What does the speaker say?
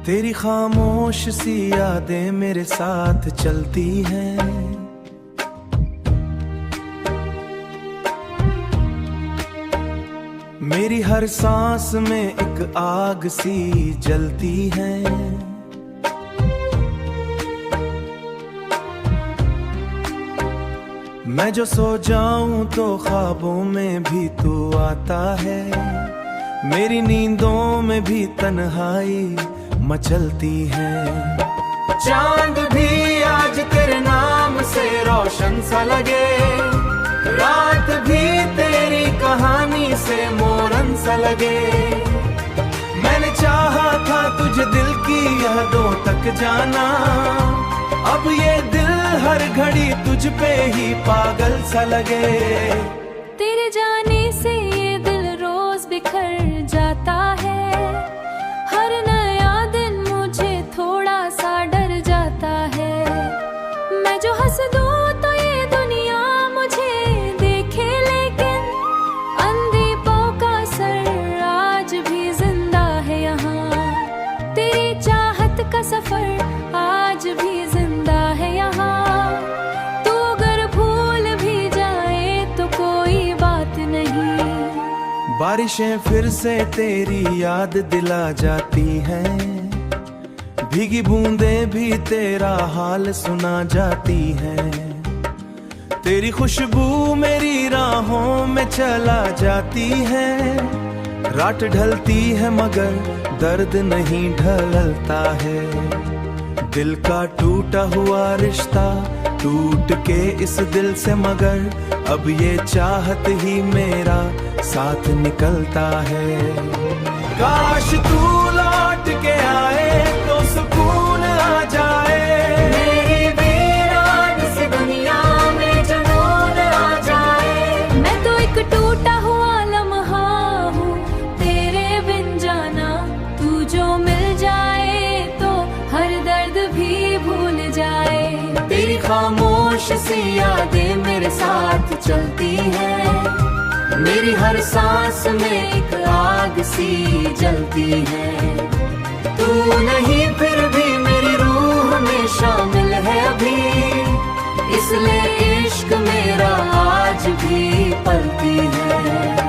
तेरी खामोश सी यादें मेरे साथ चलती हैं। मेरी हर सांस में एक आग सी जलती है। मैं जो सो जाऊं तो ख्वाबों में भी तू आता है। मेरी नींदों में भी तन्हाई मचलती है। चांद भी आज तेरे नाम से रोशन सा लगे, रात भी तेरी कहानी से मोरन सा लगे। मैंने चाहा था तुझे दिल की यादों तक जाना, अब ये दिल हर घड़ी तुझ पे ही पागल सा लगे। तेरे जाने से ये दिल रोज बिखर जाता है। हर नया दिन मुझे थोड़ा सा डर जाता है। मैं जो हंस दूं तो ये दुनिया मुझे देखे, लेकिन अंधेरों का सर आज भी जिंदा है यहाँ। तेरी चाहत का सफर आज भी जिंदा है यहाँ। तू अगर भूल भी जाए तो कोई बात नहीं। बारिशें फिर से तेरी याद दिला जाती हैं, भीगी बूंदें भी तेरा हाल सुना जाती हैं। तेरी खुशबू मेरी राहों में चला जाती है। रात ढलती है मगर दर्द नहीं ढलता है। दिल का टूटा हुआ रिश्ता टूट के इस दिल से, मगर अब ये चाहत ही मेरा साथ निकलता है। काश तू लौट के आए तो सुकून आ जाए। मेरी वीरान सी दुनिया में जुनून आ जाए। मैं तो एक टूटा हुआ लम्हा हूँ तेरे बिन जाना। तू जो मिल जाए तो हर दर्द भी भूल जाए। तेरी खामोश सी यादें मेरे साथ चलती है। मेरी हर सांस में एक आग सी जलती है। तू नहीं फिर भी मेरी रूह में शामिल है अभी, इसलिए इश्क मेरा आज भी पलती है।